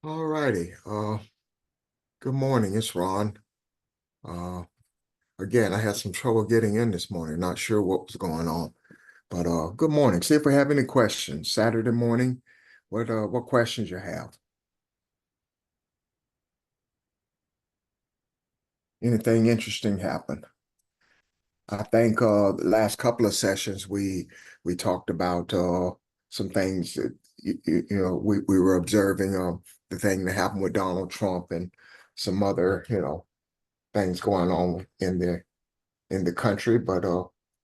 All righty. Good morning. It's Ron. Uh, again, I had some trouble getting in this morning. Not sure what was going on, but good morning. See if we have any questions. Saturday morning. What questions you have? Anything interesting happen? I think the last couple of sessions we talked about some things that we were observing the thing that happened with Donald Trump and some other things going on in the country, but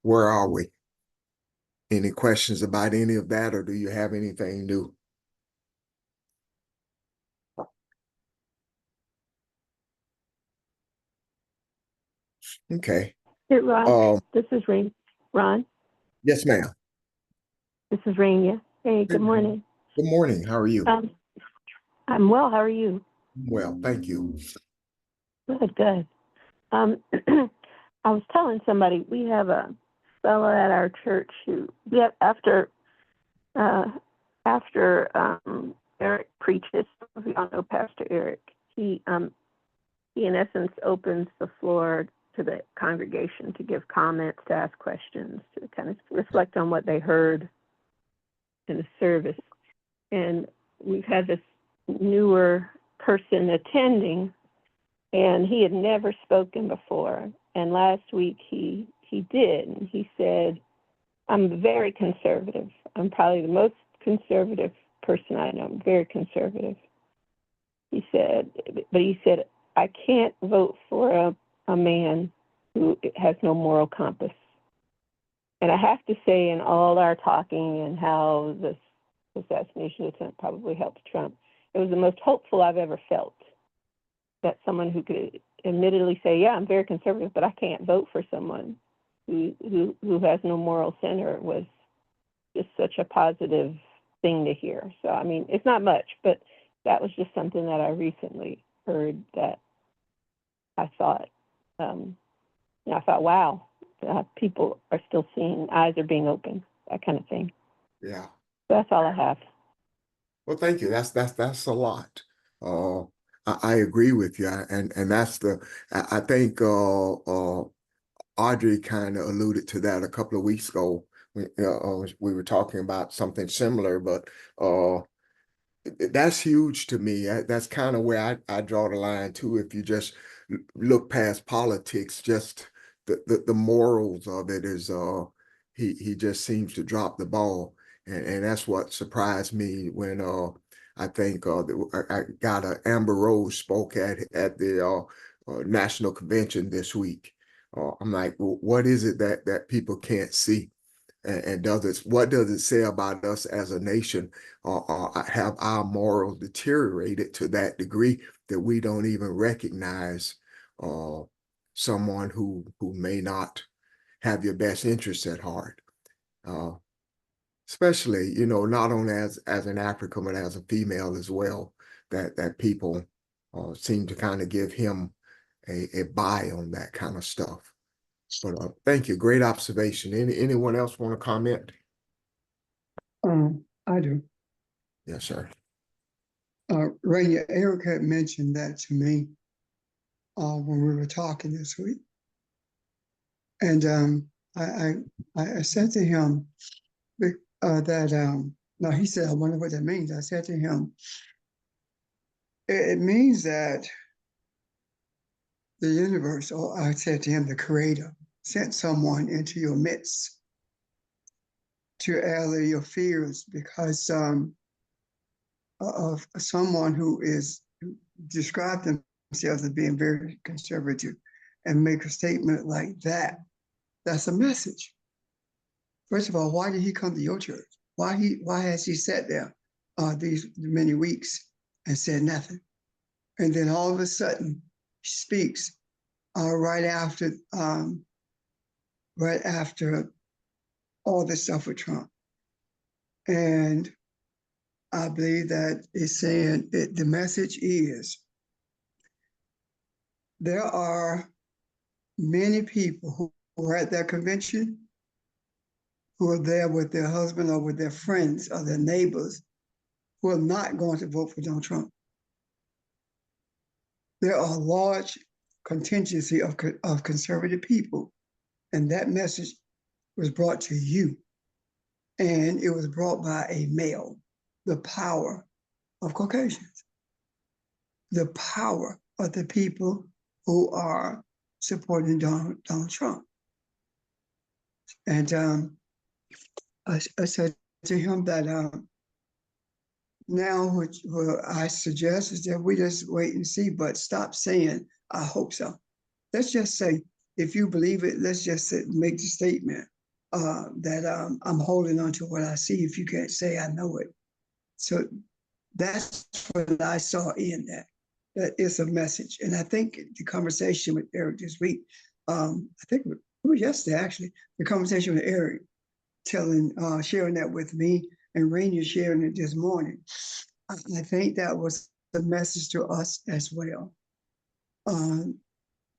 where are we? Any questions about any of that, or do you have anything new? Okay. Hey, Ron, Um, this is Rain. Ron, yes, ma'am. this is Rainia. Hey, good morning. Good morning. How are you? Um, I'm well. How are you? Well, thank you. Good, good. I was telling somebody we have a fellow at our church who, yeah, uh, after Eric preaches, we all know Pastor Eric. He in essence opens the floor to the congregation to give comments, to ask questions, to kind of reflect on what they heard in the service. And we've had this newer person attending, and he had never spoken before. And last week he did, and he said, "I'm very conservative. I'm probably the most conservative person I know. I'm very conservative." He said, but he said, "I can't vote for a man who has no moral compass." And I have to say, in all our talking and how this assassination attempt probably helped Trump, it was the most hopeful I've ever felt, that someone who could admittedly say, "Yeah, I'm very conservative, but I can't vote for someone who has no moral center," was just such a positive thing to hear. So, I mean, it's not much, but that was just something that I recently heard that I thought, I thought, wow, people are still seeing, eyes are being opened, that kind of thing. Yeah. So that's all I have. Well, thank you. That's a lot. Uh, I agree with you, and that's I think Audrey kind of alluded to that a couple of weeks ago. We were talking about something similar, but that's huge to me. That's kind of where I draw the line too. If you just look past politics, just the morals of it is he just seems to drop the ball, and that's what surprised me when I think I got Amber Rose spoke at the national convention this week. I'm like, well, what is it that people can't see? And what does it say about us as a nation? Or have our morals deteriorated to that degree that we don't even recognize uh, someone who may not have your best interests at heart? Uh, Especially, not only as an African, but as a female as well, that people seem to kind of give him a buy on that kind of stuff. But thank you. Great observation. Anyone else want to comment? I do. Yes, sir. Rainy, Eric had mentioned that to me when we were talking this week. And I said to him that, no, he said, "I wonder what that means." I said to him, it means that the universe, or I said to him, the creator, sent someone into your midst to allay your fears because of someone who described themselves as being very conservative and make a statement like that. That's a message. First of all, why did he come to your church? Why has he sat there these many weeks and said nothing? And then all of a sudden he speaks right after all this stuff with Trump. And I believe that it's saying the message is there are many people who were at that convention who are there with their husband or with their friends or their neighbors who are not going to vote for Donald Trump. there are large contingency of conservative people, and that message was brought to you, and it was brought by a male. The power of Caucasians, the power of the people who are supporting Donald Trump. And I said to him that now what I suggest is that we just wait and see, but stop saying, I hope so. Let's just say, if you believe it, let's just make the statement that I'm holding on to what I see. If you can't say, I know it. So that's what I saw in that. That is a message. And I think the conversation with Eric this week, I think it was yesterday actually, the conversation with Eric sharing that with me, and Rainier sharing it this morning. I think that was the message to us as well. Do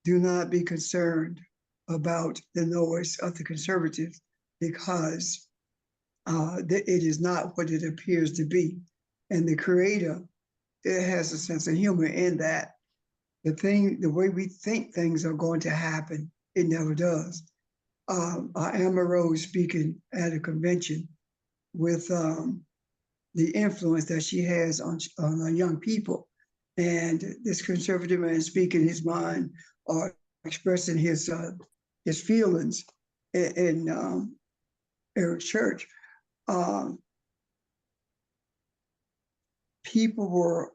not be concerned about the noise of the conservatives, because it is not what it appears to be. And the Creator, it has a sense of humor in that the way we think things are going to happen, it never does. Amber Rose speaking at a convention with the influence that she has on young people, and this conservative man speaking his mind or expressing his feelings in Eric's church. People were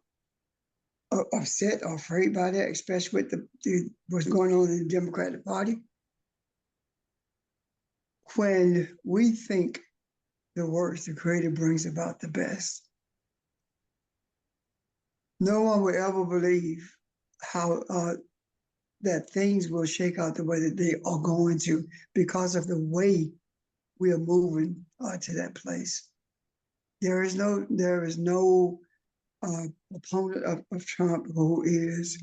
upset or afraid by that, especially with what's going on in the Democratic Party. When we think the worst, the Creator brings about the best. No one will ever believe how that things will shake out the way that they are going to, because of the way we are moving to that place. There is no opponent of Trump who is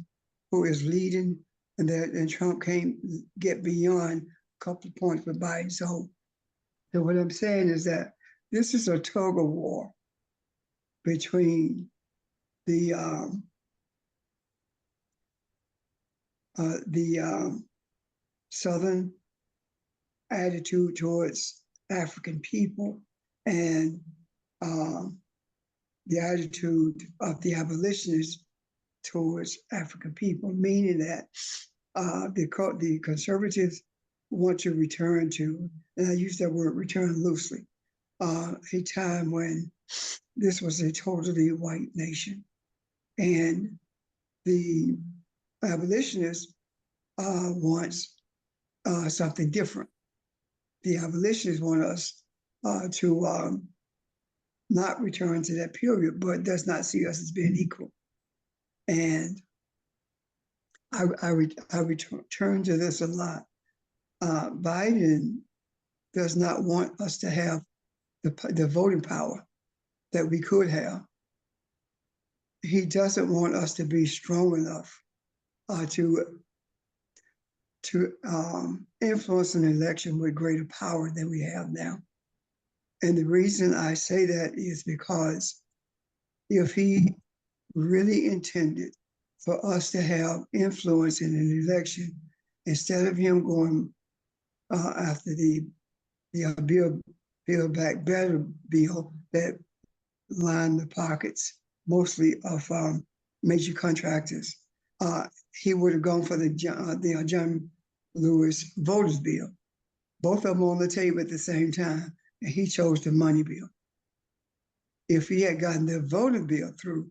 leading, and Trump can't get beyond a couple of points with Biden. So what I'm saying is that this is a tug of war between the Southern attitude towards African people and the attitude of the abolitionists towards African people, meaning that the conservatives want to return to, and I use that word return loosely, a time when this was a totally white nation. And the abolitionists wants something different. The abolitionists want us to not return to that period, but does not see us as being equal. And I return to this a lot. Biden does not want us to have the voting power that we could have. He doesn't want us to be strong enough to influence an election with greater power than we have now. And the reason I say that is because if he really intended for us to have influence in an election, instead of him going after the Build Back Better bill that lined the pockets mostly of major contractors, he would have gone for the John Lewis voters bill. Both of them on the table at the same time, and he chose the money bill. If he had gotten the voter bill through,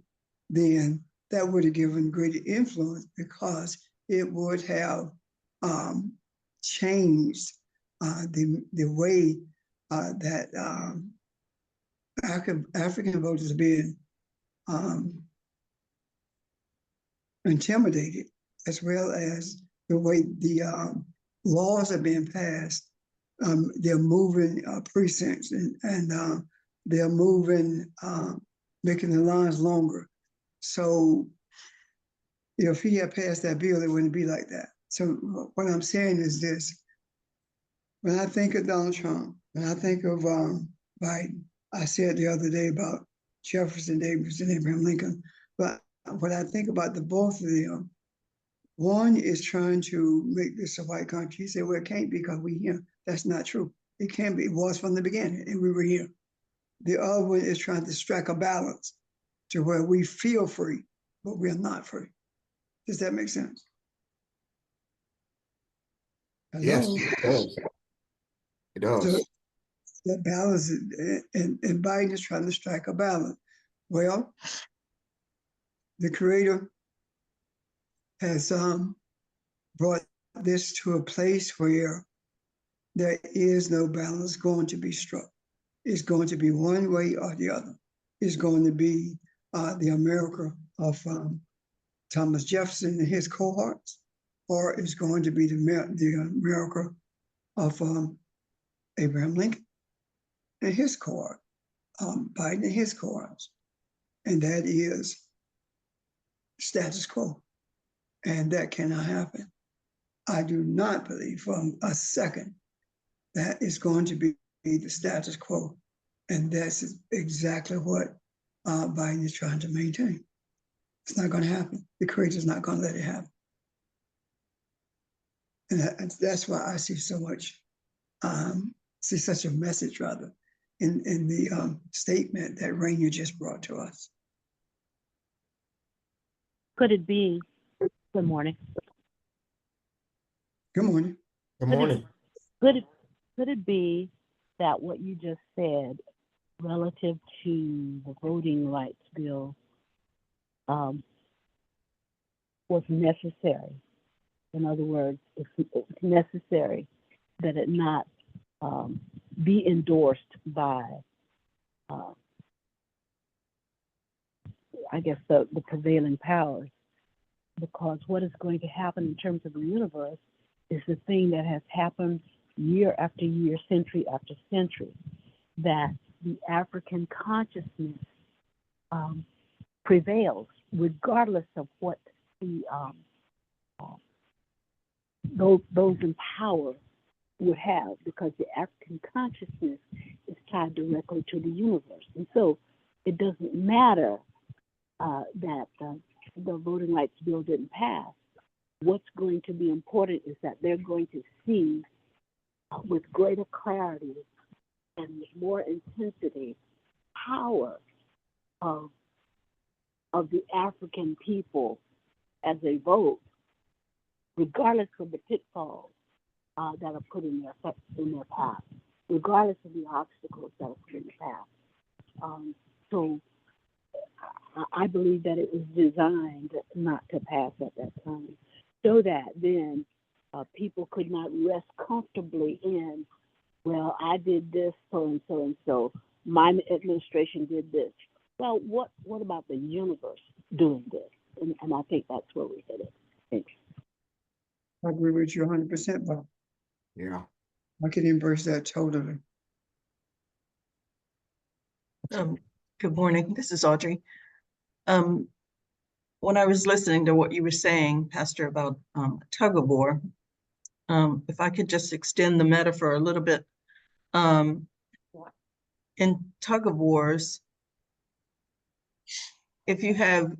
then that would have given greater influence, because it would have changed the way that African voters are being intimidated, as well as the way the laws are being passed. They're moving precincts and they're moving, making the lines longer. So if he had passed that bill, it wouldn't be like that. So what I'm saying is this: when I think of Donald Trump, when I think of Biden, I said the other day about Jefferson Davis and Abraham Lincoln, but when I think about the both of them, One is trying to make this a white country. He said, well, it can't be because we here. That's not true. It can be. It was from the beginning, and we were here. The other one is trying to strike a balance to where we feel free, but we are not free. Does that make sense? Yes, Hello? it does. It So does. that balance, and Biden is trying to strike a balance. Well, the Creator has brought this to a place where there is no balance going to be struck. It's going to be one way or the other. It's going to be the America of Thomas Jefferson and his cohorts, or it's going to be the America of Abraham Lincoln and his cohort, Biden and his cohorts. And that is status quo. And that cannot happen. I do not believe for a second that is going to be the status quo. And that's exactly what Biden is trying to maintain. It's not going to happen. The Creator is not going to let it happen. And that's why I see so much, see such a message rather in the statement that Rainier just brought to us. Could it be, good morning, Good morning. Good morning. could it be that what you just said relative to the voting rights bill was necessary? In other words, it's necessary that it not be endorsed by, I guess, the prevailing powers, because what is going to happen in terms of the universe is the thing that has happened year after year, century after century, that the African consciousness prevails regardless of what the those in power would have, because the African consciousness is tied directly to the universe. And so it doesn't matter that the voting rights bill didn't pass. What's going to be important is that they're going to see with greater clarity and with more intensity power of the African people as they vote, regardless of the pitfalls that are put in their path, regardless of the obstacles that are put in the path. So I believe that it was designed not to pass at that time, so that then people could not rest comfortably in, well, I did this, so and so and so. My administration did this. Well, what about the universe doing this? And I think that's where we hit it. Thanks. I agree with you 100%, Bob. Yeah. I can embrace that totally. Good morning. This is Audrey. When I was listening to what you were saying, Pastor, about tug of war, if I could just extend the metaphor a little bit, in tug of wars, if you have,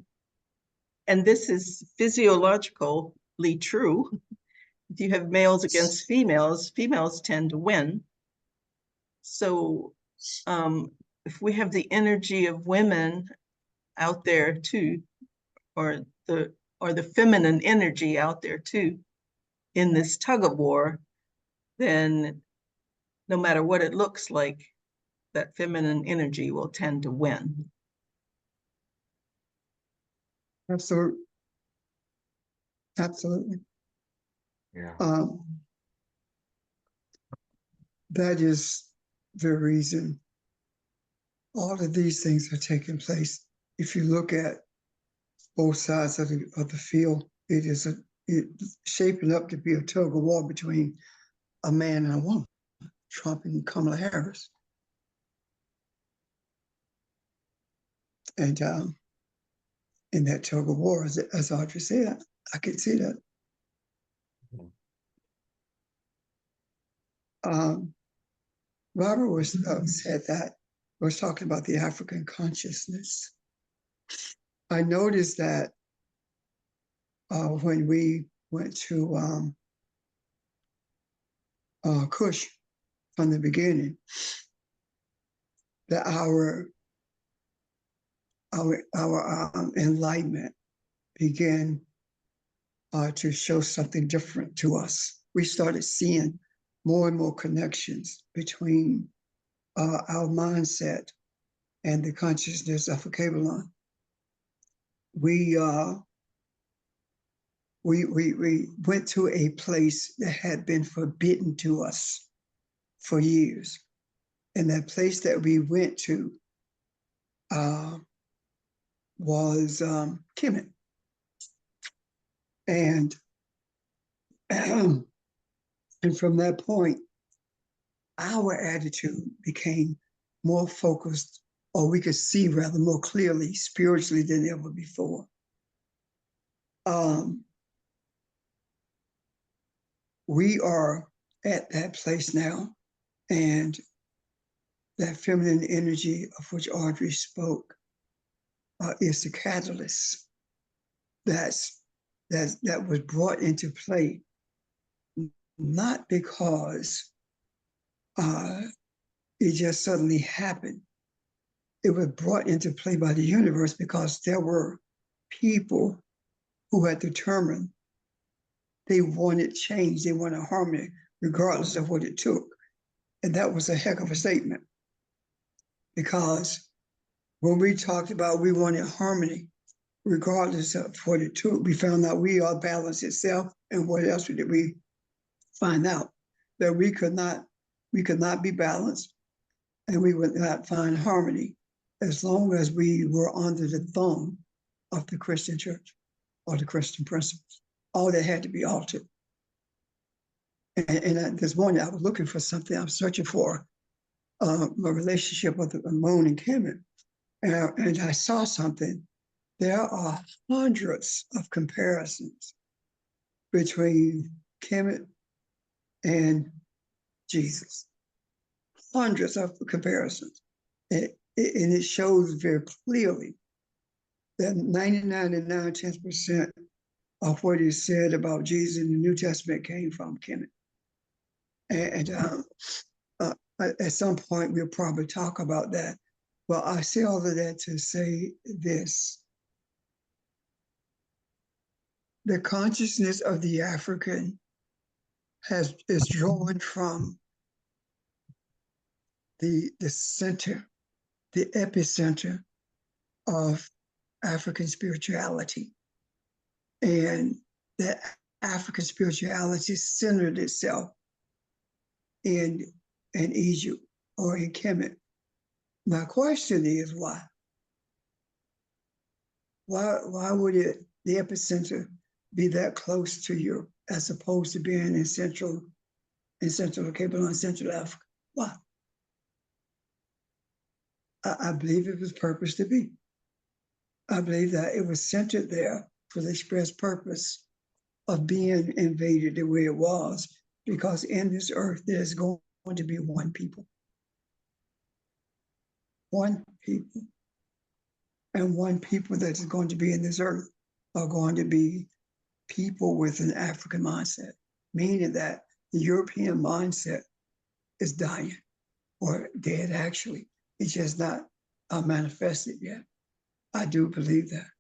and this is physiologically true, if you have males against females, females tend to win. So if we have the energy of women out there too, or the feminine energy out there too, in this tug of war, then no matter what it looks like, that feminine energy will tend to win. Absolutely. Absolutely. Yeah. That is the reason all of these things are taking place. If you look at both sides of the field, it's shaping up to be a tug of war between a man and a woman, Trump and Kamala Harris. And in that tug of war, as Audrey said, I could see that. Robert was said that, was talking about the African consciousness. I noticed that when we went to Kush from the beginning, that our enlightenment began to show something different to us. We started seeing more and more connections between our mindset and the consciousness of Kabbalah. We went to a place that had been forbidden to us for years. And that place that we went to was Kemet. And and from that point, our attitude became more focused, or we could see rather more clearly spiritually than ever before. We are at that place now, and that feminine energy of which Audrey spoke is the catalyst that was brought into play, not because it just suddenly happened. It was brought into play by the universe because there were people who had determined they wanted change, they wanted harmony, regardless of what it took. And that was a heck of a statement, because when we talked about we wanted harmony, regardless of what it took, we found out we are balance itself. And what else did we find out? That we could not be balanced, and we would not find harmony as long as we were under the thumb of the Christian church or the Christian principles. All that had to be altered. And this morning I was looking for something. I was searching for a relationship with the moon and Kemet, and I saw something. There are hundreds of comparisons between Kemet and Jesus. Hundreds of comparisons. And it shows very clearly that 99.9% of what is said about Jesus in the New Testament came from Kemet. And at some point, we'll probably talk about that. Well, I say all of that to say this. The consciousness of the African is drawn from the center, the epicenter of African spirituality. And that African spirituality centered itself in Egypt or in Kemet. My question is why? Why would the epicenter be that close to Europe as opposed to being in Central Kabbalah, Central Africa? Why? I believe it was purposed to be. I believe that it was centered there for the express purpose of being invaded the way it was, because in this earth, there's going to be one people. One people. And one people that is going to be in this earth are going to be people with an African mindset, meaning that the European mindset is dying, or dead actually. It's just not manifested yet. I do believe that.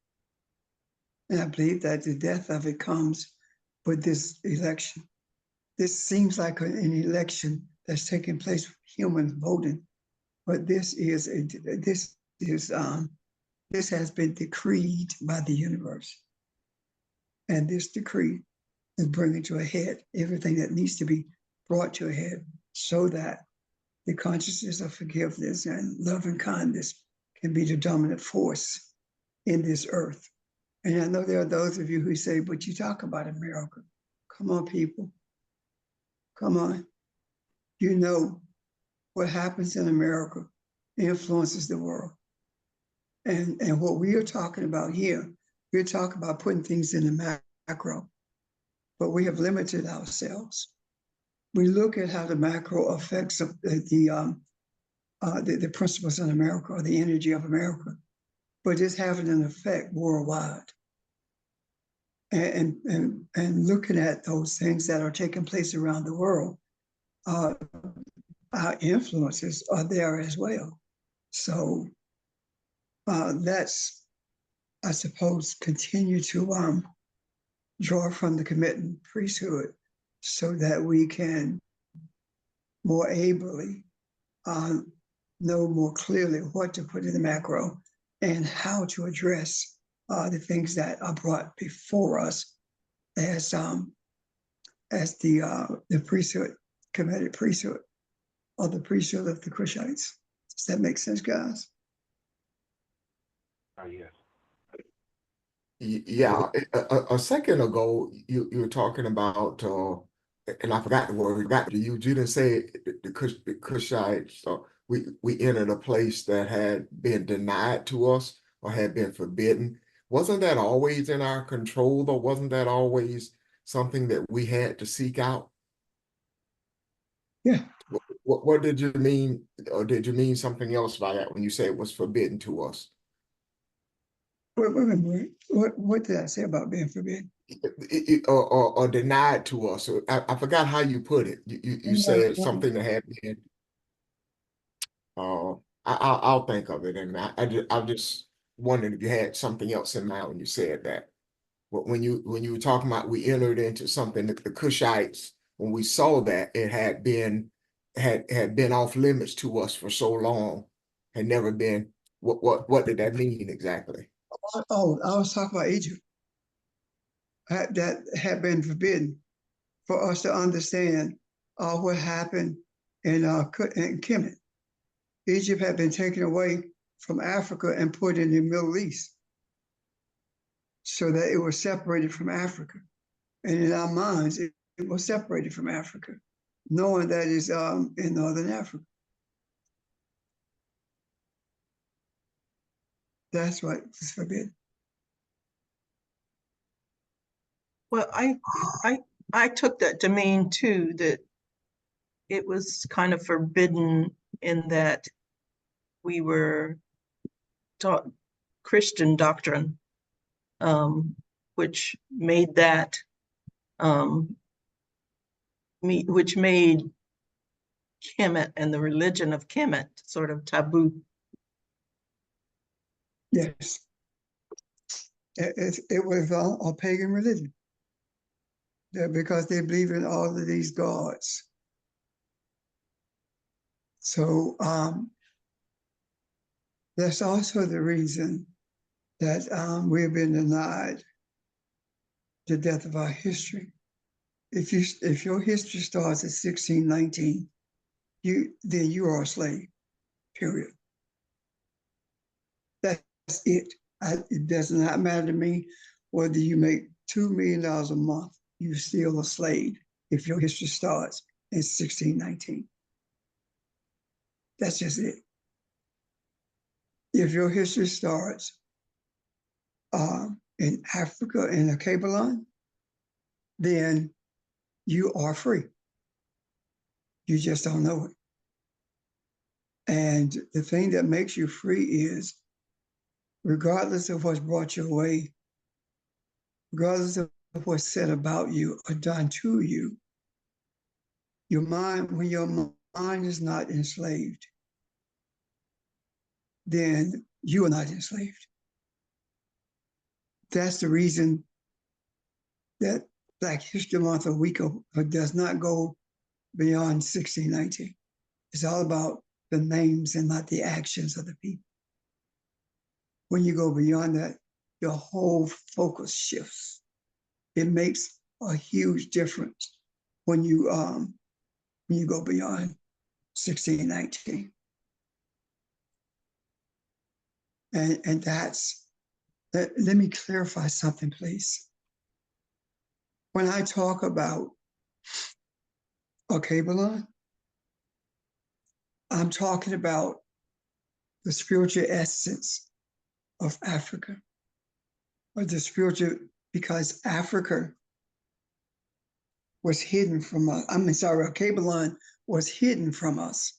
And I believe that the death of it comes with this election. This seems like an election that's taking place with humans voting, but this has been decreed by the universe. And this decree is bringing to a head everything that needs to be brought to a head, so that the consciousness of forgiveness and love and kindness can be the dominant force in this earth. And I know there are those of you who say, but you talk about America. Come on, people. Come on. You know what happens in America influences the world. And what we are talking about here, we're talking about putting things in the macro, but we have limited ourselves. We look at how the macro affects the principles in America, or the energy of America, but it's having an effect worldwide. and looking at those things that are taking place around the world, our influences are there as well. So that's, I suppose, continue to draw from the committing priesthood so that we can more ably know more clearly what to put in the macro and how to address the things that are brought before us as the priesthood, committed priesthood, or the priesthood of the Cushites. Does that make sense, guys? Yes. Yeah, a second ago, you were talking about, and I forgot the word, you didn't say the Cushites, so we entered a place that had been denied to us or had been forbidden. Wasn't that always in our control, though? Wasn't that always something that we had to seek out? Yeah. What did you mean, or did you mean something else by that when you say it was forbidden to us? Wait. What did I say about being forbidden? Or denied to us. So I forgot how you put it. You said something that had been. I'll think of it, and I just wondered if you had something else in mind when you said that. But when you were talking about we entered into something, the Cushites, when we saw that it had been off limits to us for so long, had never been. What did that mean exactly? Oh, I was talking about Egypt. That had been forbidden for us to understand what happened in Kemet. Egypt had been taken away from Africa and put in the Middle East so that it was separated from Africa. And in our minds, it was separated from Africa, knowing that it's in Northern Africa. That's what was forbidden. Well, I took that to mean too, that it was kind of forbidden in that we were taught Christian doctrine, which made that, which made Kemet and the religion of Kemet sort of taboo. Yes. It was a pagan religion. Because they believe in all of these gods. So that's also the reason that we've been denied the death of our history. If your history starts at 1619, then you are a slave, period. That's it. It does not matter to me whether you make $2 million a month, you're still a slave if your history starts in 1619. That's just it. If your history starts in Africa, in the Kabbalah, then you are free. You just don't know it. And the thing that makes you free is, regardless of what's brought your way, regardless of what's said about you or done to you, your mind, when your mind is not enslaved, then you are not enslaved. That's the reason that Black History Month a week does not go beyond 1619. It's all about the names and not the actions of the people. When you go beyond that, your whole focus shifts. It makes a huge difference when you go beyond 1619. And that's, let me clarify something, please. When I talk about Kabbalah, I'm talking about the spiritual essence of Africa, or the spiritual, because Africa was hidden from us. Kabbalah was hidden from us.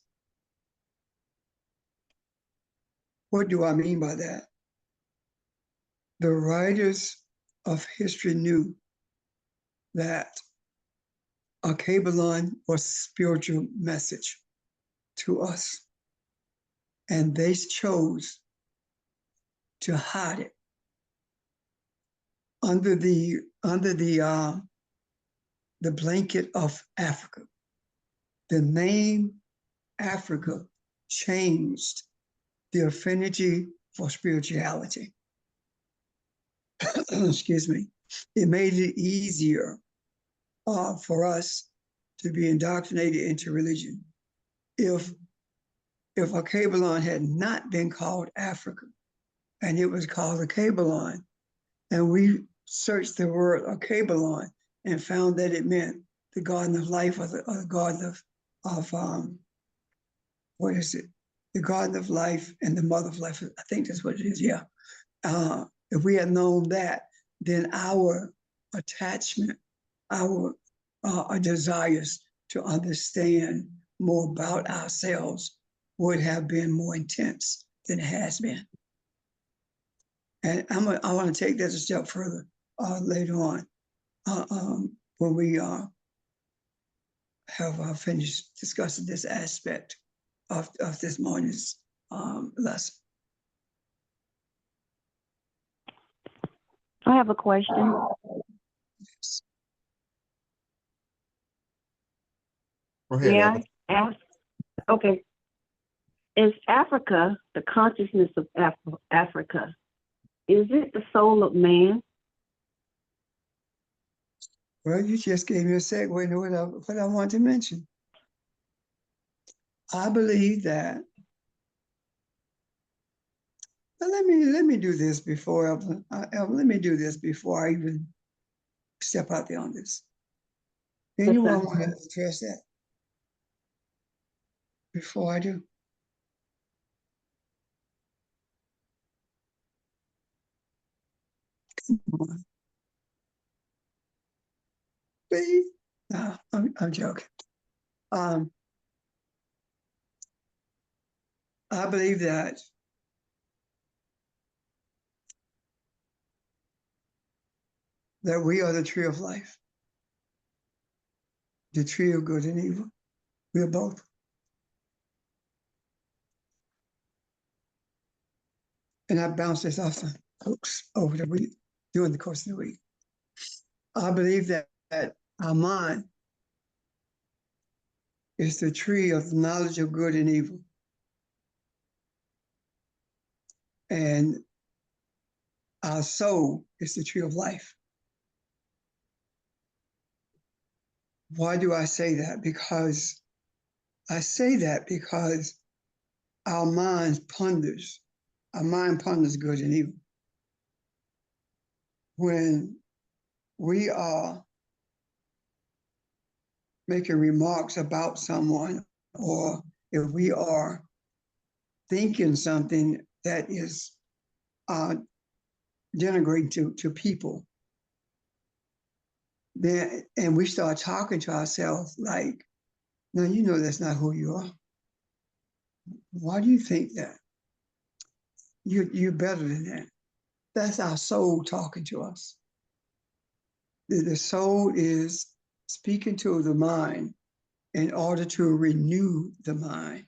What do I mean by that? The writers of history knew that a Kabbalah was a spiritual message to us. And they chose to hide it under the blanket of Africa. The name Africa changed the affinity for spirituality. Excuse me. It made it easier for us to be indoctrinated into religion. If a Kabbalah had not been called Africa, and it was called a Kabbalah, and we searched the word Kabbalah and found that it meant the garden of life, or the garden of what is it? The garden of life and the mother of life. I think that's what it is. Yeah. If we had known that, then our attachment, our desires to understand more about ourselves would have been more intense than it has been. And I want to take that a step further later on when we have finished discussing this aspect of this morning's lesson. I have a question. Go ahead, May I Evan. ask? Okay. Is Africa, the consciousness of Africa, is it the soul of man? Well, you just gave me a segue to what I want to mention. I believe that. Well, let me do this before Evelyn. Let me do this before I even step out there on this. Anyone want to address that before I do? Come on. Please? No, I'm joking. I believe that we are the tree of life, the tree of good and evil. We are both. And I bounce this off the folks over the week, during the course of the week. I believe that our mind is the tree of the knowledge of good and evil. And our soul is the tree of life. Why do I say that? Because I say that because our mind ponders good and evil. When we are making remarks about someone, or if we are thinking something that is denigrating to people, then, and we start talking to ourselves like, no, you know that's not who you are. Why do you think that? You're better than that. That's our soul talking to us. The soul is speaking to the mind in order to renew the mind.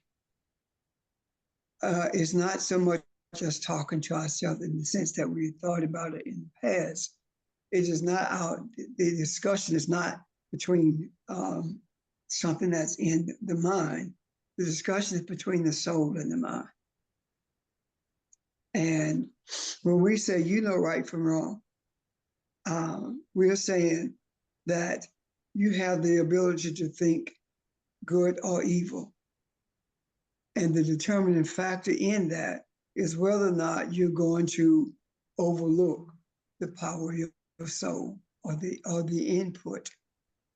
It's not so much just talking to ourselves in the sense that we thought about it in the past. It is not the discussion is not between something that's in the mind. The discussion is between the soul and the mind. And when we say, you know right from wrong, we're saying that you have the ability to think good or evil. And the determining factor in that is whether or not you're going to overlook the power of your soul, or the input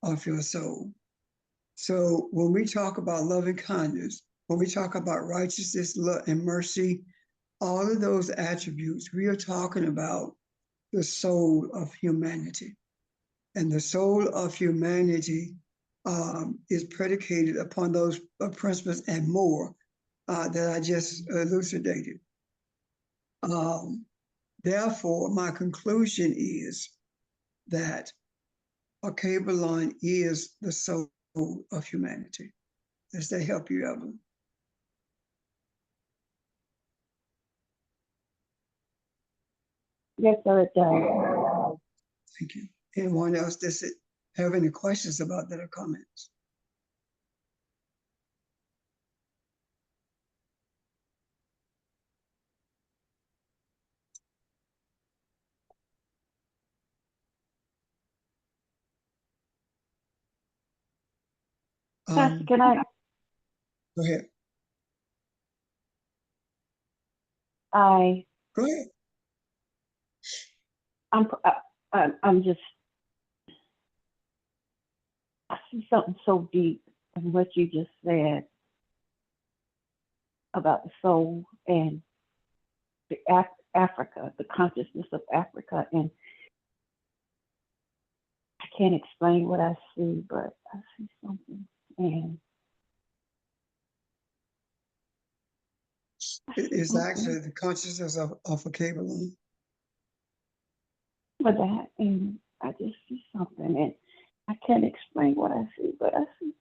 of your soul. So when we talk about loving kindness, when we talk about righteousness, love, and mercy, all of those attributes, we are talking about the soul of humanity. And the soul of humanity is predicated upon those principles and more that I just elucidated. Therefore, my conclusion is that Alkebulan is the soul of humanity. Does that help you, Evelyn? Yes, sir, it does. Thank you. Anyone else does it have any questions about that or comments? Pastor, can I, Go ahead. I, Go ahead. I'm just, I see something so deep in what you just said about the soul and the Africa, the consciousness of Africa. And I can't explain what I see, but I see something. And It is actually the consciousness of Alkebulan. for that, and I just see something, and I can't explain what I see, but I see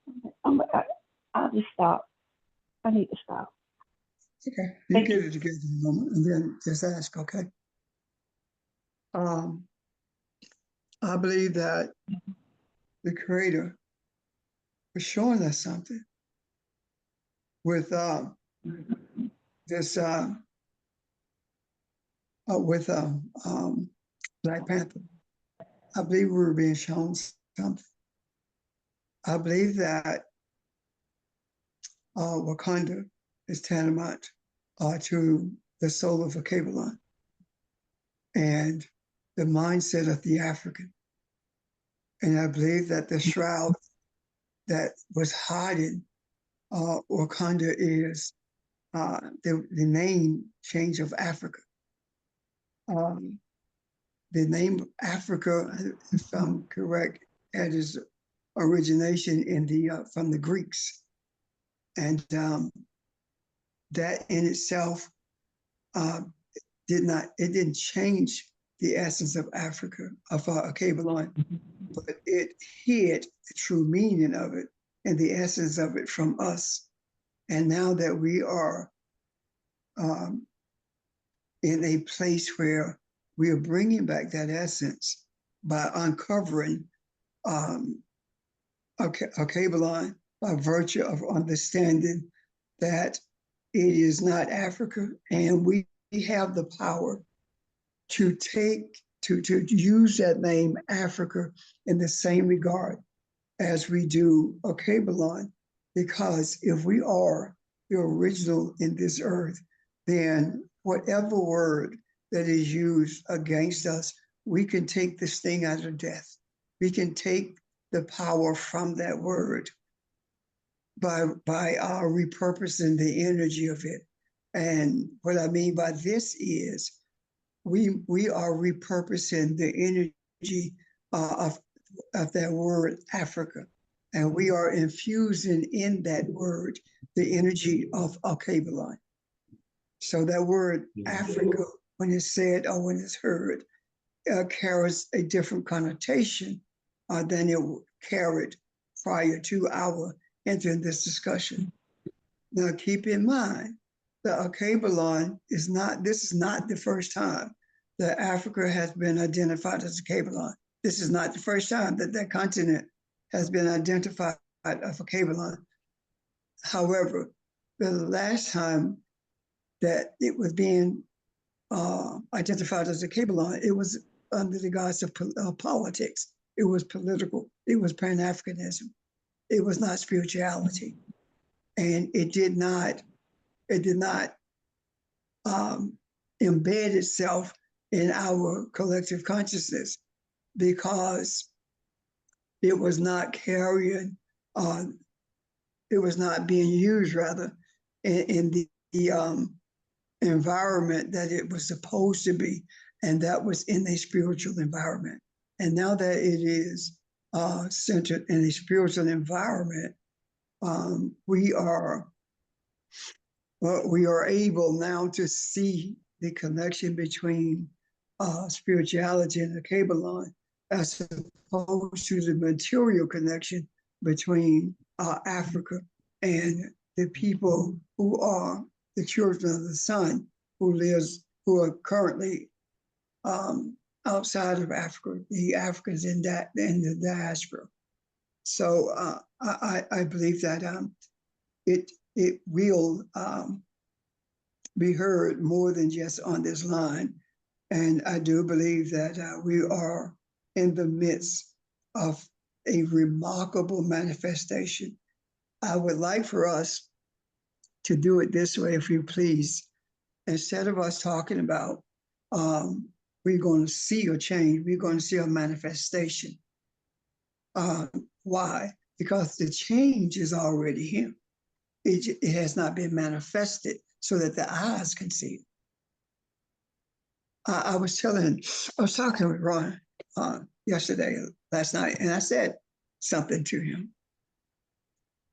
something. I'll just stop. I need to stop. Okay, you Thank get you. it together in a moment and then just ask, okay? I believe that the Creator was showing us something with this with Black Panther. I believe we were being shown something. I believe that Wakanda is tantamount to the soul of Alkebulan and the mindset of the African. And I believe that the shroud that was hiding Wakanda is the name change of Africa. The name Africa, if I'm correct, had its origination in the from the Greeks, and that in itself didn't change the essence of Africa of Alkebulan, but it hid the true meaning of it and the essence of it from us. And now that we are in a place where we are bringing back that essence by uncovering Alkebulan by virtue of understanding that it is not Africa, and we have the power to use that name Africa in the same regard as we do Alkebulan, because if we are the original in this earth, then whatever word that is used against us, we can take the sting out of death. We can take the power from that word by repurposing the energy of it. And what I mean by this is we are repurposing the energy of that word Africa, and we are infusing in that word the energy of Alkebulan. So that word Africa, when it's said or when it's heard, carries a different connotation than it carried prior to our entering this discussion. Now, keep in mind that Alkebulan is not the first time that Africa has been identified as Alkebulan. This is not the first time that that continent has been identified as Alkebulan. However, the last time that it was being identified as Alkebulan, it was under the guise of politics. It was political. It was Pan-Africanism. It was not spirituality, and it did not embed itself in our collective consciousness because it was not carrying it was not being used rather in the environment that it was supposed to be, and that was in a spiritual environment. And now that it is centered in a spiritual environment, we are able now to see the connection between spirituality in the Kabbalah as opposed to the material connection between Africa and the people who are the children of the sun who are currently outside of Africa, the Africans in the diaspora. So I believe that it will be heard more than just on this line. And I do believe that we are in the midst of a remarkable manifestation. I would like for us to do it this way, if you please. Instead of us talking about we're going to see a change, we're going to see a manifestation. Why? Because the change is already here. It has not been manifested so that the eyes can see it. I was talking with Ron last night, and I said something to him.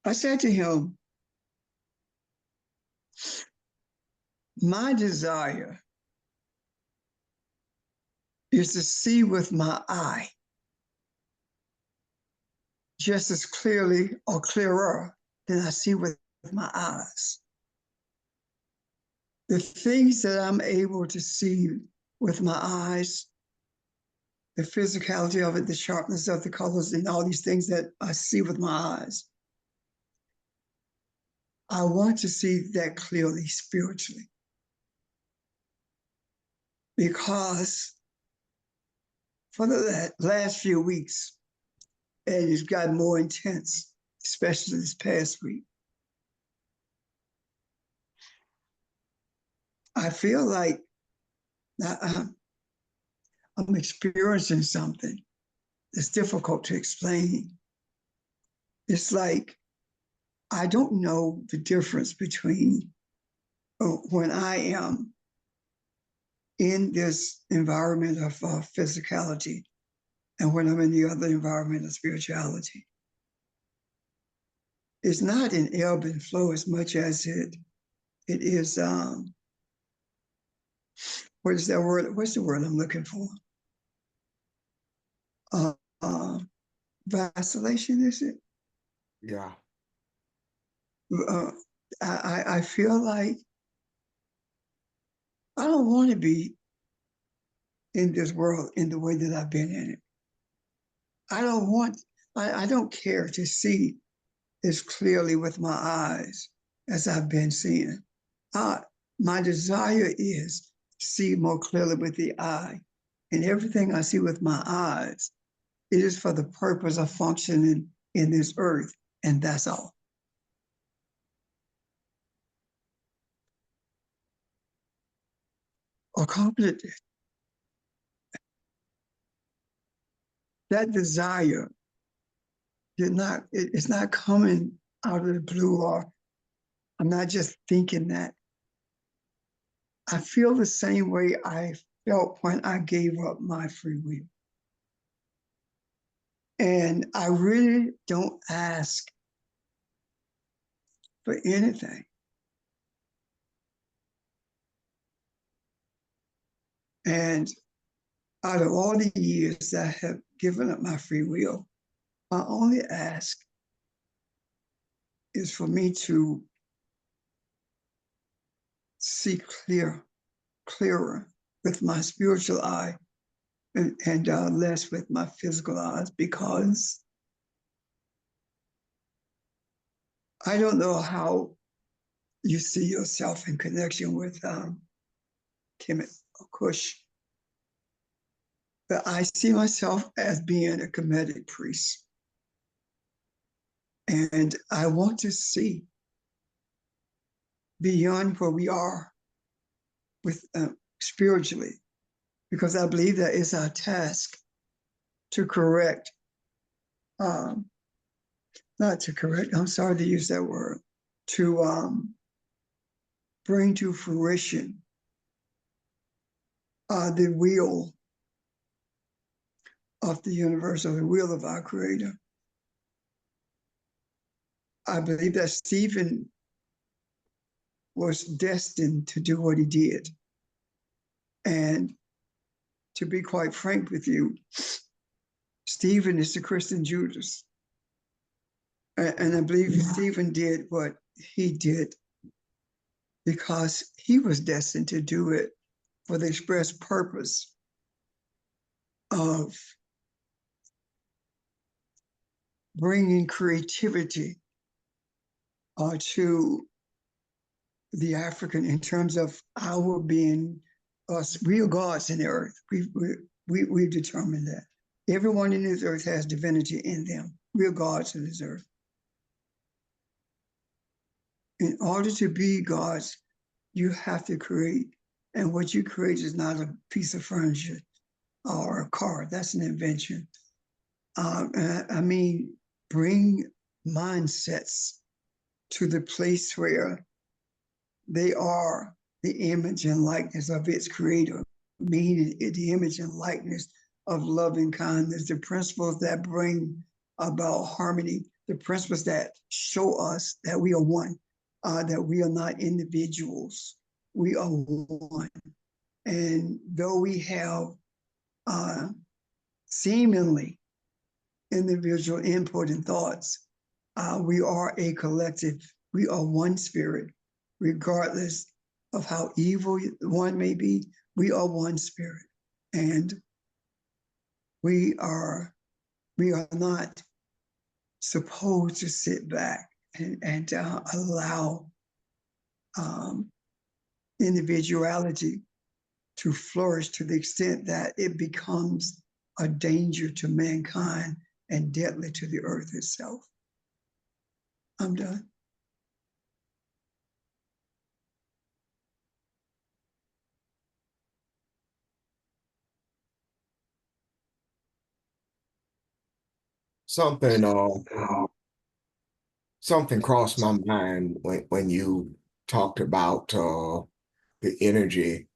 I said to him, my desire is to see with my eye just as clearly or clearer than I see with my eyes. The things that I'm able to see with my eyes, the physicality of it, the sharpness of the colors, and all these things that I see with my eyes, I want to see that clearly spiritually. Because for the last few weeks, and it's gotten more intense, especially this past week, I feel like I'm experiencing something that's difficult to explain. It's like I don't know the difference between when I am in this environment of physicality and when I'm in the other environment of spirituality. It's not an ebb and flow as much as it is, what is that word? What's the word I'm looking for? Vacillation, is it? Yeah. I feel like I don't want to be in this world in the way that I've been in it. I don't care to see as clearly with my eyes as I've been seeing. My desire is to see more clearly with the eye. And everything I see with my eyes, it is for the purpose of functioning in this earth, and that's all. Accomplished it. That desire it's not coming out of the blue, or I'm not just thinking that. I feel the same way I felt when I gave up my free will. And I really don't ask for anything. And out of all the years that I have given up my free will, my only ask is for me to see clearer with my spiritual eye and less with my physical eyes, because I don't know how you see yourself in connection with Kemet Kush, but I see myself as being a Kemetic priest. And I want to see beyond where we are with spiritually, because I believe that is our task to correct, not to correct, I'm sorry to use that word, to bring to fruition the will of the universe, or the will of our Creator. I believe that Stephen was destined to do what he did. And to be quite frank with you, Stephen is the Christian Judas. And I believe Stephen did what he did because he was destined to do it for the express purpose of bringing creativity to the African in terms of our being us real gods in the earth. We've determined that everyone in this earth has divinity in them, real gods in this earth. In order to be gods, you have to create, and what you create is not a piece of furniture or a car. That's an invention. I mean, bring mindsets to the place where they are the image and likeness of its creator, meaning the image and likeness of loving kindness, the principles that bring about harmony, the principles that show us that we are one, that we are not individuals, we are one. And though we have seemingly individual input and thoughts, we are a collective, we are one spirit, regardless of how evil one may be, we are one spirit. And we are not supposed to sit back and allow individuality to flourish to the extent that it becomes a danger to mankind and deadly to the earth itself. I'm done. Something something crossed my mind when you talked about the energy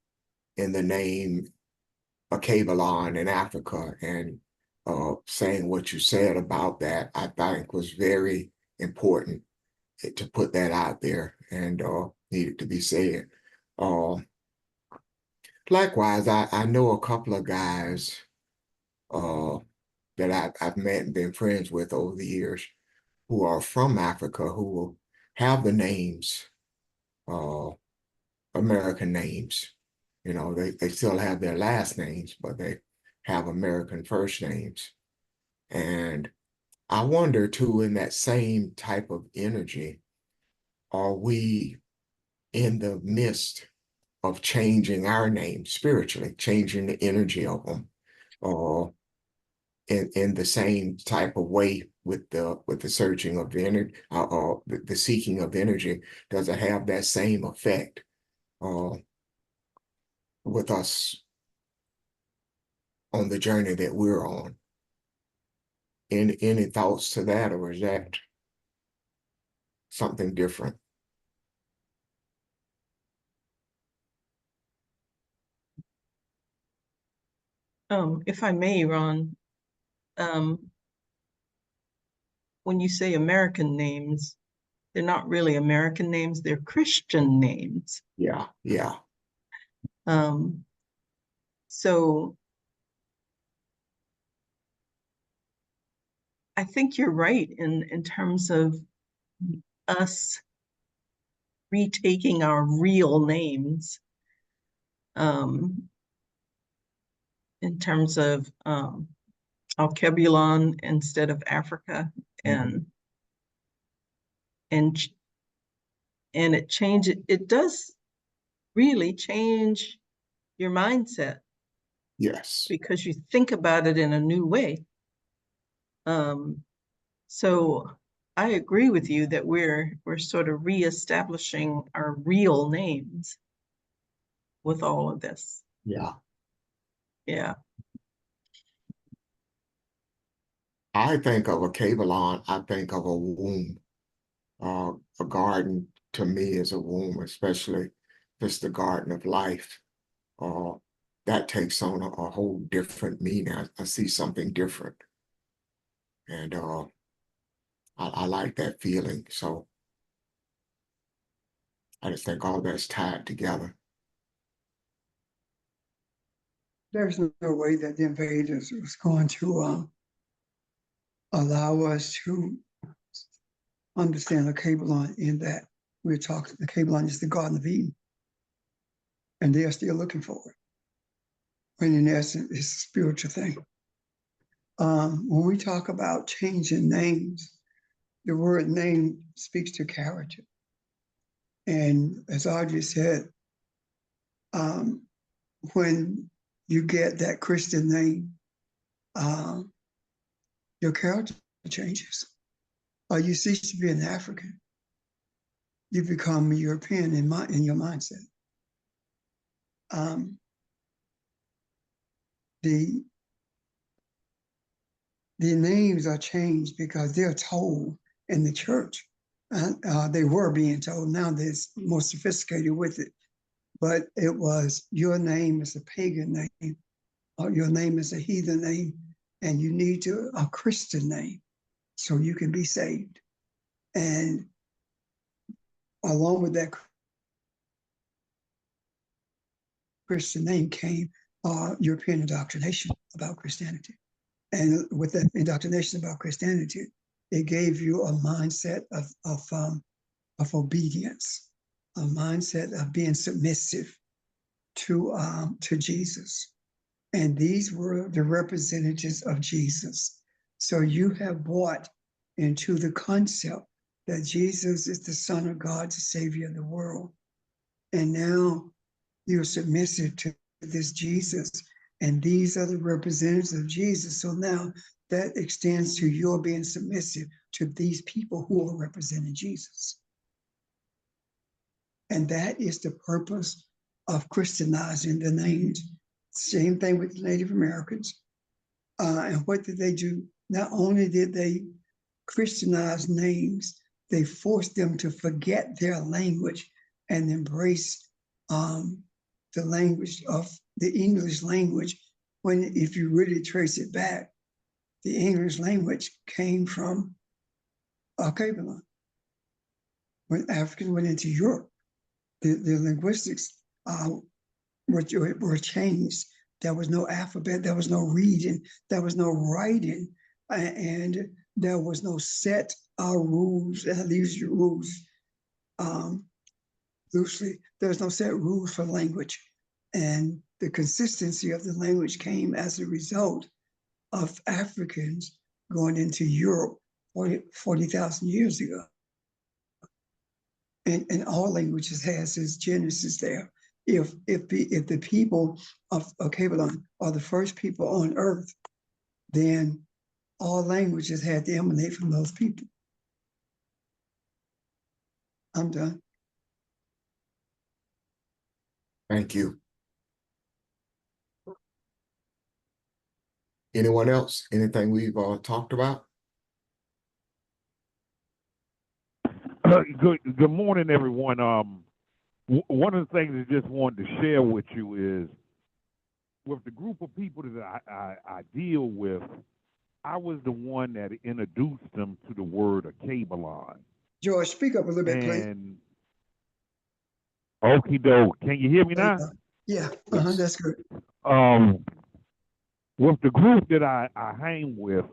in the name Akabalon in Africa, and saying what you said about that, I think was very important to put that out there and needed to be said. Likewise, I know a couple of guys that I've met and been friends with over the years who are from Africa who will have the names, American names. You know, they still have their last names, but they have American first names. And I wonder too, in that same type of energy, are we in the midst of changing our names spiritually, changing the energy of them, or in the same type of way with the searching of the energy, or the seeking of energy? Does it have that same effect with us on the journey that we're on? Any thoughts to that, or is that something different? If I may, Ron, when you say American names, they're not really American names, they're Christian names. Yeah, yeah. So I think you're right in terms of us retaking our real names, in terms of Alkebulan instead of Africa, and it does really change your mindset, Yes. because you think about it in a new way. So I agree with you that we're sort of reestablishing our real names with all of this. Yeah. Yeah. I think of Akabalon, I think of a womb. A garden to me is a womb, especially if it's the garden of life. That takes on a whole different meaning. I see something different. And I like that feeling. So I just think all that's tied together. there's no way that the invaders was going to allow us to understand the Kabbalah in that we're talking, the Kabbalah is the Garden of Eden, and they are still looking for it. When in essence, it's a spiritual thing. When we talk about changing names, the word name speaks to character. And as Audrey said, when you get that Christian name, your character changes. You cease to be an African. You become European in your mindset. The names are changed because they're told in the church. They were being told. Now they're more sophisticated with it. But it was, your name is a pagan name, or your name is a heathen name, and you need a Christian name so you can be saved. And along with that Christian name came European indoctrination about Christianity. And with that indoctrination about Christianity, it gave you a mindset of obedience, a mindset of being submissive to Jesus. And these were the representatives of Jesus. So you have bought into the concept that Jesus is the Son of God, the Savior of the world. And now you're submissive to this Jesus, and these are the representatives of Jesus. So now that extends to your being submissive to these people who are representing Jesus. And that is the purpose of Christianizing the names. Same thing with Native Americans. And what did they do? Not only did they Christianize names, they forced them to forget their language and embrace the language of the English language, when if you really trace it back, the English language came from Kabbalah. When Africans went into Europe, the linguistics were changed. There was no alphabet, there was no reading, there was no writing, and there was no set rules, and these rules loosely, there's no set rules for language. And the consistency of the language came as a result of Africans going into Europe 40,000 years ago. And all languages has its genesis there. If the people of Kabbalah are the first people on earth, then all languages had to emanate from those people. I'm done. Thank you. Anyone else? Anything we've talked about? Good morning, everyone. One of the things I just wanted to share with you is, with the group of people that I deal with, I was the one that introduced them to the word of Kabbalah. George, speak up a little bit, please. And okie doke. Can you hear me now? Yeah, Yes. that's good. With the group that I hang with,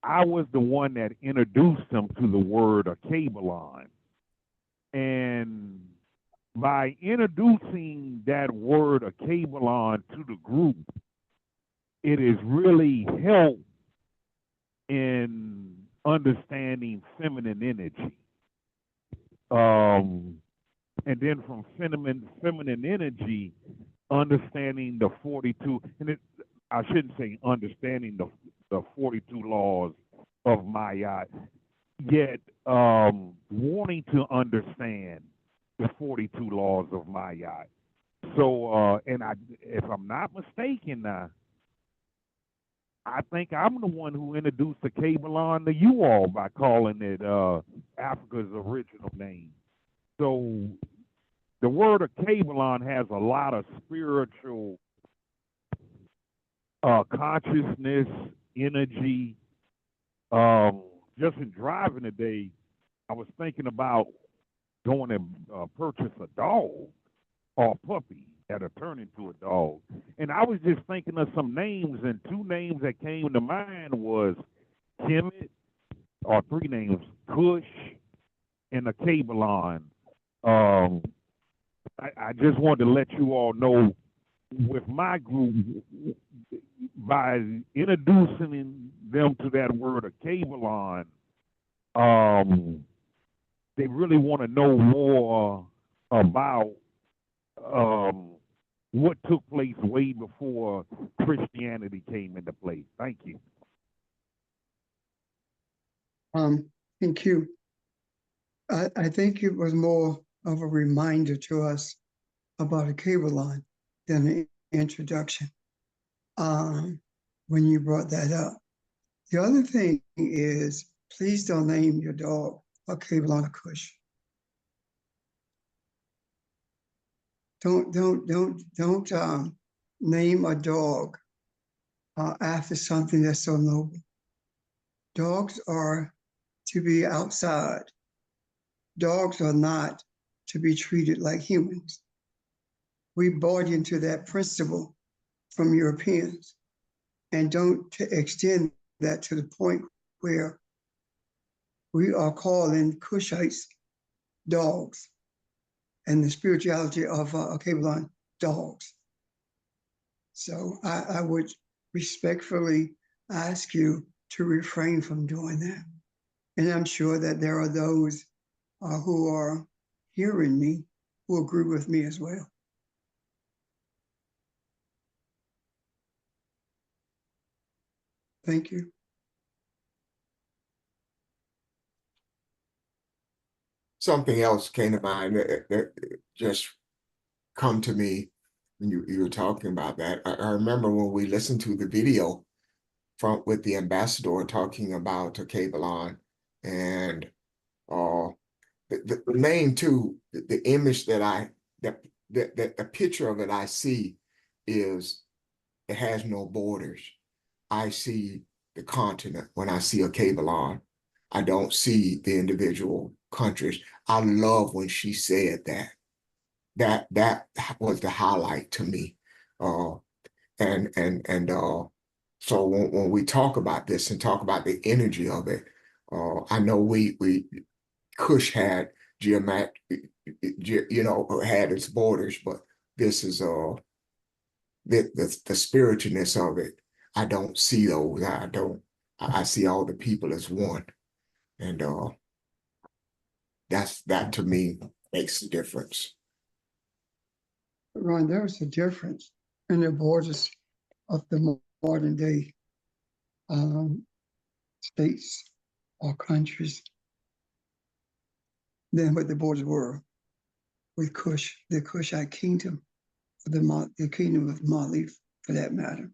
I was the one that introduced them to the word of Kabbalah. And by introducing that word of Kabbalah to the group, it has really helped in understanding feminine energy. And then from feminine energy, understanding the 42, and I shouldn't say understanding the 42 laws of Ma'at, yet wanting to understand the 42 laws of Ma'at. So, and if I'm not mistaken, I think I'm the one who introduced the Kabbalah to you all by calling it Africa's original name. So the word of Kabbalah has a lot of spiritual consciousness, energy. Just in driving today, I was thinking about going and purchase a dog or a puppy. that are turning to a dog. And I was just thinking of some names, and two names that came to mind was Kemet, or three names, Kush and a Kabelon. I just wanted to let you all know with my group, by introducing them to that word, a Kabelon, they really want to know more about what took place way before Christianity came into play. Thank you. Thank you. I think it was more of a reminder to us about a Kabelon than an introduction when you brought that up. The other thing is, please don't name your dog a Kabelon or Kush. Don't name a dog after something that's so noble. Dogs are to be outside. Dogs are not to be treated like humans. We bought into that principle from Europeans, and don't extend that to the point where we are calling Kushites dogs and the spirituality of Kabelon dogs. So I would respectfully ask you to refrain from doing that. And I'm sure that there are those who are hearing me who agree with me as well. Thank you. Something else came to mind that just come to me when you were talking about that. I remember when we listened to the video with the ambassador talking about Kabelon, and the name too, the image that the picture of it I see is, it has no borders. I see the continent when I see a Kabelon. I don't see the individual countries. I love when she said that. That was the highlight to me. So when we talk about this and talk about the energy of it, I know Kush had had its borders, but this is the spiritualness of it. I don't see those. I see all the people as one. And that to me makes a difference. Ron, there is a difference in the borders of the modern day states or countries than what the borders were with Kush, the Kushite kingdom, the kingdom of Mali, for that matter.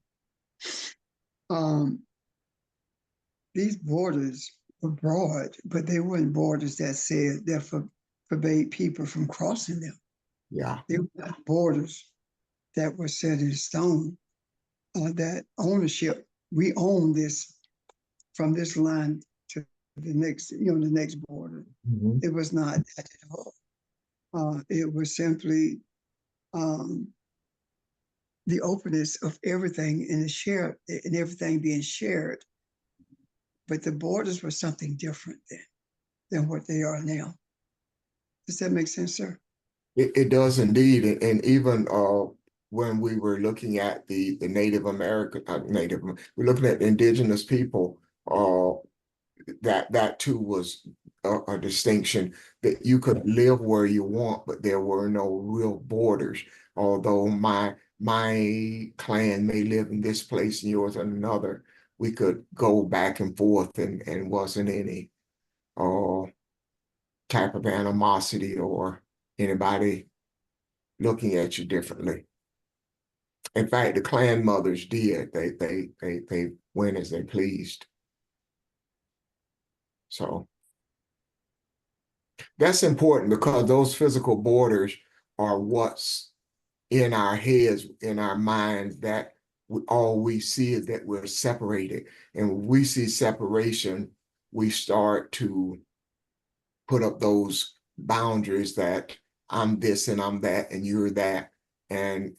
These borders were broad, but they weren't borders that said that forbade people from crossing them. Yeah. They were not borders that were set in stone. That ownership, we own this from this line to the next, the next border. Mm-hmm. It was not that at all. It was simply the openness of everything and everything being shared. But the borders were something different than what they are now. Does that make sense, sir? It does indeed. And even when we were looking at the Native American, we're looking at indigenous people, that too was a distinction, that you could live where you want, but there were no real borders. Although my clan may live in this place and yours in another, we could go back and forth, and wasn't any type of animosity or anybody looking at you differently. In fact, the clan mothers did. They went as they pleased. So that's important, because those physical borders are what's in our heads, in our minds, that all we see is that we're separated. And when we see separation, we start to put up those boundaries that I'm this and I'm that and you're that. and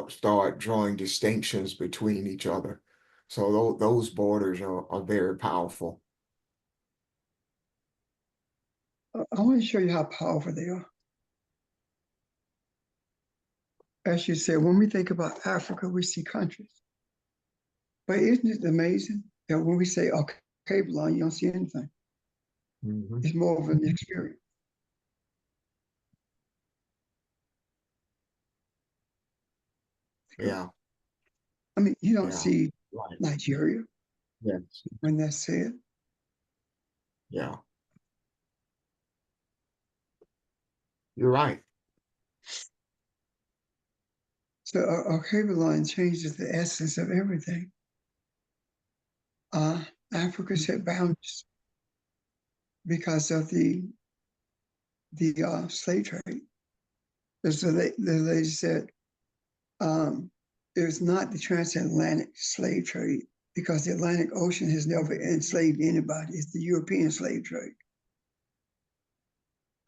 start drawing distinctions between each other. So those borders are very powerful. I want to show you how powerful they are. As you said, when we think about Africa, we see countries. But isn't it amazing that when we say, okay, Babylon, you don't see anything. Mhm. It's more of an experience. Yeah, I mean, you don't yeah, see right. Nigeria Yes, when that's said. yeah. You're right. So a cable line changes the essence of everything. Africa set boundaries because of the slave trade. So the lady said, it was not the transatlantic slave trade because the Atlantic Ocean has never enslaved anybody. It's the European slave trade.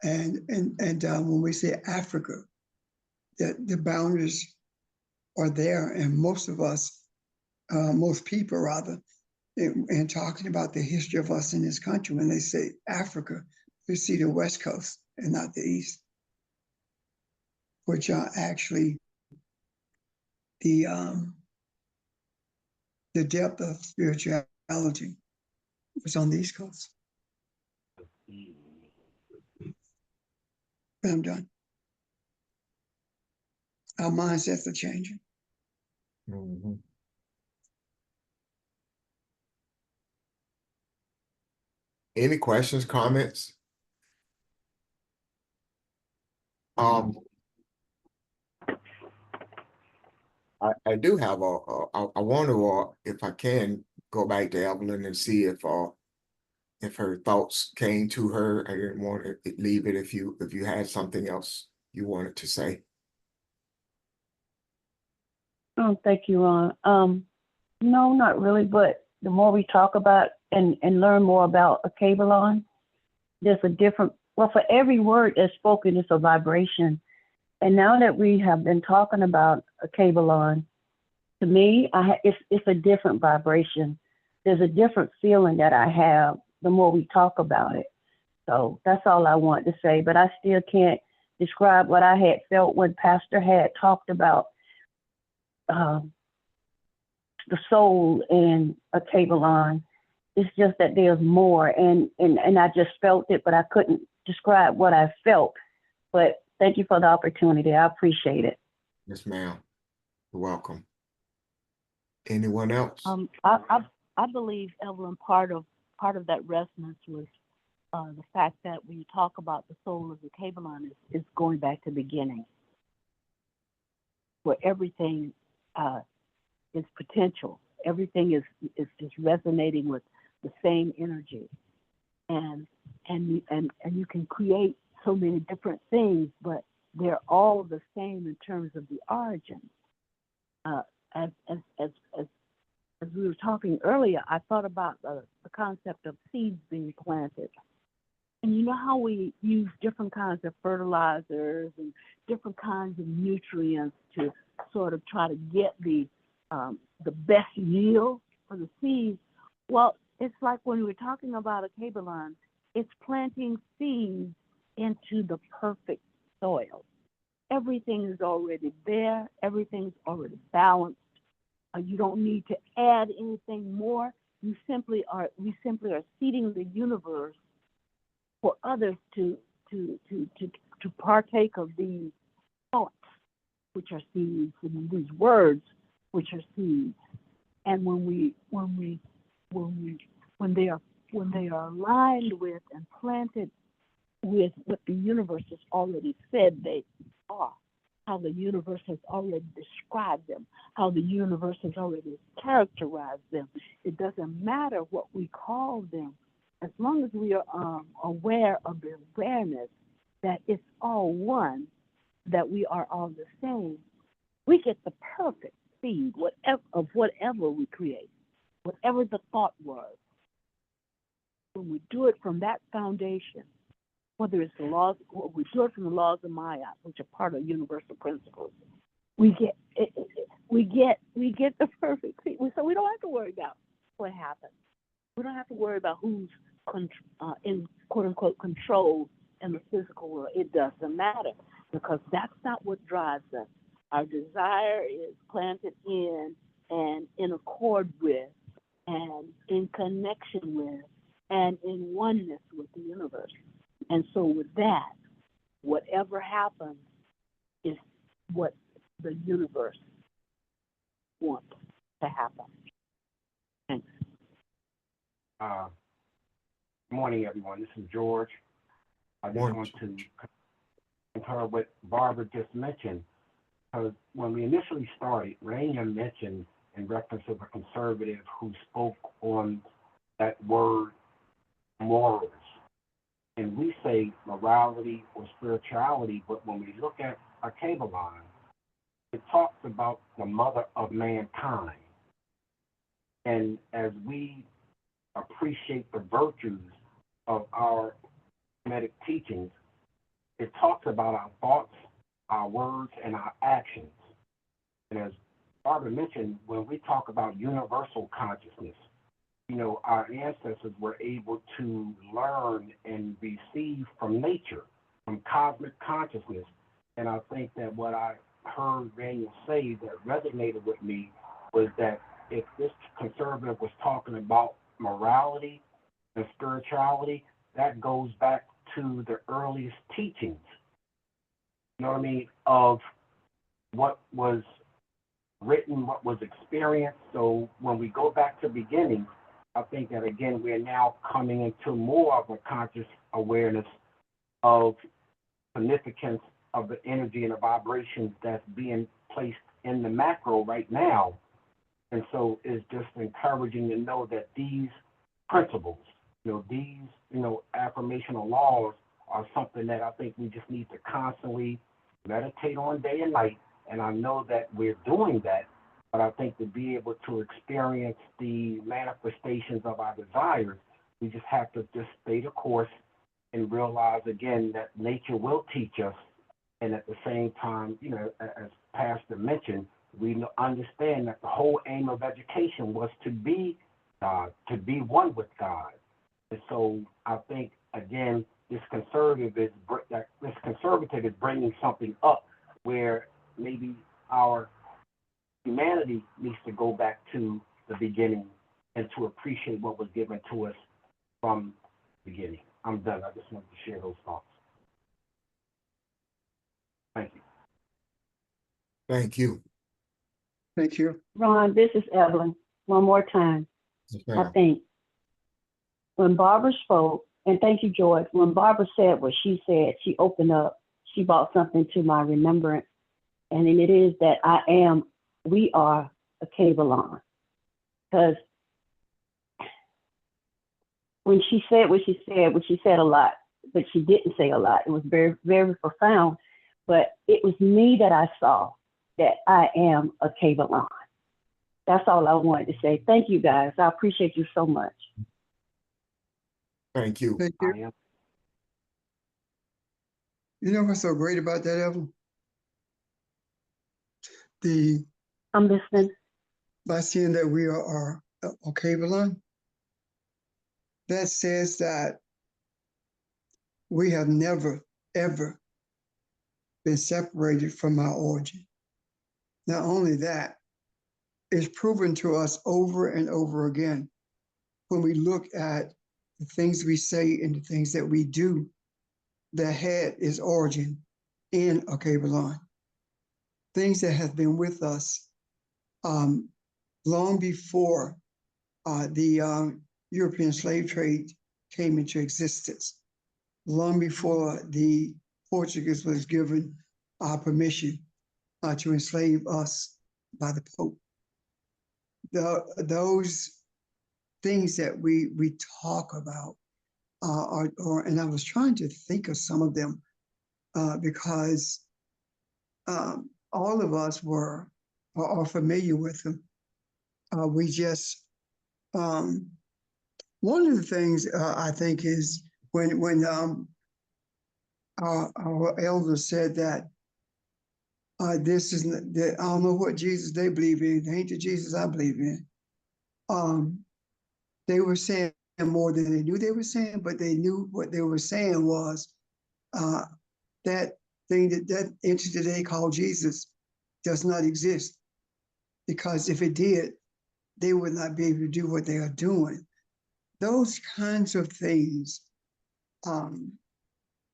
And when we say Africa, that the boundaries are there, and most of us, most people rather, in talking about the history of us in this country, when they say Africa, they see the West Coast and not the East, which are actually the depth of spirituality was on the East Coast. But I'm done. Our mindsets are changing. Mhm. Any questions, comments? Um, I do have I want to, if I can, go back to Evelyn and see if her thoughts came to her. I didn't want to leave it if you had something else you wanted to say. Oh, thank you, Ron. No, not really, but the more we talk about and learn more about a Kabbalah, there's a different, well, for every word that's spoken, it's a vibration. And now that we have been talking about a Kabbalah, to me, it's a different vibration. There's a different feeling that I have the more we talk about it. So that's all I want to say, but I still can't describe what I had felt when Pastor had talked about the soul in a Kabbalah. It's just that there's more, and I just felt it, but I couldn't describe what I felt. But thank you for the opportunity. I appreciate it. Yes, ma'am. You're welcome. Anyone else? I believe, Evelyn, part of that resonance was the fact that when you talk about the soul of the Kabbalah is going back to the beginning, where everything is potential. Everything is just resonating with the same energy, and you can create so many different things, but they're all the same in terms of the origin. As we were talking earlier, I thought about the concept of seeds being planted. And you know how we use different kinds of fertilizers and different kinds of nutrients to sort of try to get the best yield for the seeds? Well, it's like when we're talking about a Kabbalah, it's planting seeds into the perfect soil. Everything is already there. Everything's already balanced. You don't need to add anything more. We simply are seeding the universe for others to partake of these thoughts, which are seeds, and these words, which are seeds. And when they are aligned with and planted with what the universe has already said they are, how the universe has already described them, how the universe has already characterized them. It doesn't matter what we call them, as long as we are aware of the awareness that it's all one, that we are all the same. We get the perfect seed, whatever we create, whatever the thought was. When we do it from that foundation, whether it's the laws, what we do it from the laws of Maya, which are part of universal principles, we get we get the perfect thing. So we don't have to worry about what happens. We don't have to worry about who's in quote unquote control in the physical world. It doesn't matter, because that's not what drives us. Our desire is planted in and in accord with and in connection with and in oneness with the universe. And so with that, whatever happens is what the universe wants to happen. Thanks. Good morning, everyone. This is George. I just Morning, want to concur what Barbara just mentioned. Because when we initially started, Rainier mentioned in reference to a conservative who spoke on that word morals. And we say morality or spirituality, but when we look at a cable line, it talks about the mother of mankind. And as we appreciate the virtues of our Semitic teachings, it talks about our thoughts, our words, and our actions. And as Barbara mentioned, when we talk about universal consciousness, you know, our ancestors were able to learn and receive from nature, from cosmic consciousness. And I think that what I heard Daniel say that resonated with me was that if this conservative was talking about morality and spirituality, that goes back to the earliest teachings, you know what I mean, of what was written, what was experienced. So when we go back to the beginning, I think that, again, we're now coming into more of a conscious awareness of significance of the energy and the vibrations that's being placed in the macro right now. And so it's just encouraging to know that these principles, these, affirmational laws are something that I think we just need to constantly meditate on day and night. And I know that we're doing that, but I think to be able to experience the manifestations of our desires, we just have to just stay the course and realize, again, that nature will teach us. And at the same time, as Pastor mentioned, we understand that the whole aim of education was to be God, to be one with God. And so I think, again, this conservative is bringing something up where maybe our humanity needs to go back to the beginning and to appreciate what was given to us from the beginning. I'm done. I just wanted to share those thoughts. Thank you. Thank you. Thank you. Ron, this is Evelyn. One more time. Yes, I ma'am. think when Barbara spoke, and thank you, George, when Barbara said what she said, she opened up, she brought something to my remembrance. And it is that we are a Kabbalah. Because when she said what she said a lot, but she didn't say a lot. It was very, very profound. But it was me that I saw that I am a Kabbalah. That's all I wanted to say. Thank you, guys. I appreciate you so much. Thank you. Thank I you. am. You know what's so great about that, Evelyn? I'm listening. By seeing that we are a Kabbalah, that says that we have never, ever been separated from our origin. Not only that, it's proven to us over and over again when we look at the things we say and the things that we do that had its origin in a Kabbalah. Things that have been with us long before the European slave trade came into existence, long before the Portuguese was given permission to enslave us by the Pope. Those things that we talk about and I was trying to think of some of them because all of us are familiar with them. We just one of the things I think is when our elder said that this is that I don't know what Jesus they believe in. It ain't the Jesus I believe in. They were saying more than they knew they were saying, but they knew what they were saying was that thing that entity they call Jesus does not exist, because if it did, they would not be able to do what they are doing. Those kinds of things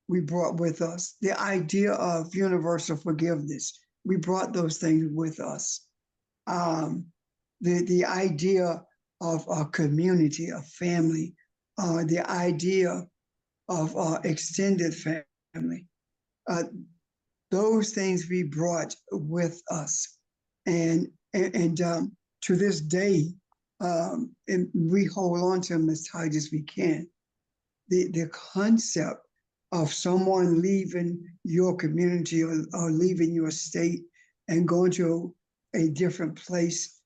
we brought with us. The idea of universal forgiveness, we brought those things with us. The idea of a community, a family, the idea of extended family, those things we brought with us, and to this day, and we hold on to them as tight as we can. The concept of someone leaving your community or leaving your state and going to a different place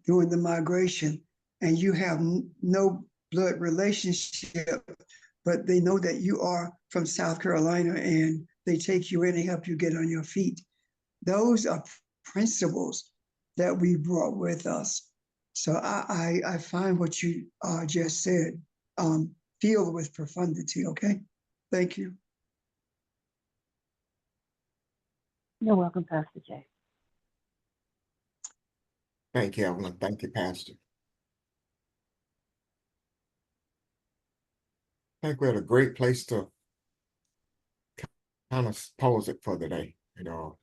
during the migration, and you have no blood relationship, but they know that you are from South Carolina and they take you in and help you get on your feet. Those are principles that we brought with us. So I find what you just said filled with profundity, okay? Thank you. You're welcome, Pastor Jay. Thank you, Evelyn. Thank you, Pastor. I think we're at a great place to kind of pause it for the day. You know,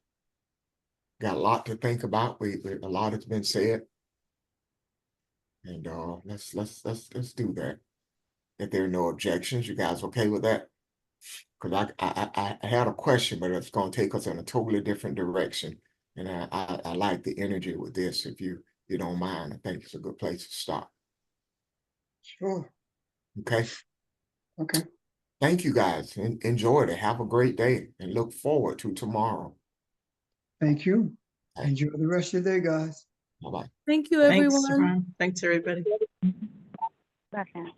got a lot to think about. A lot has been said, and let's do that. If there are no objections, you guys okay with that? Because I had a question, but it's going to take us in a totally different direction, and I like the energy with this. If you don't mind, I think it's a good place to start. Sure. Okay. Okay. Thank you guys. Enjoy it. Have a great day and look forward to tomorrow. Thank you. Enjoy the rest of your day, guys. Bye-bye. Thank you, Thanks, everyone. Ron. Thanks, everybody. Bye, Sam.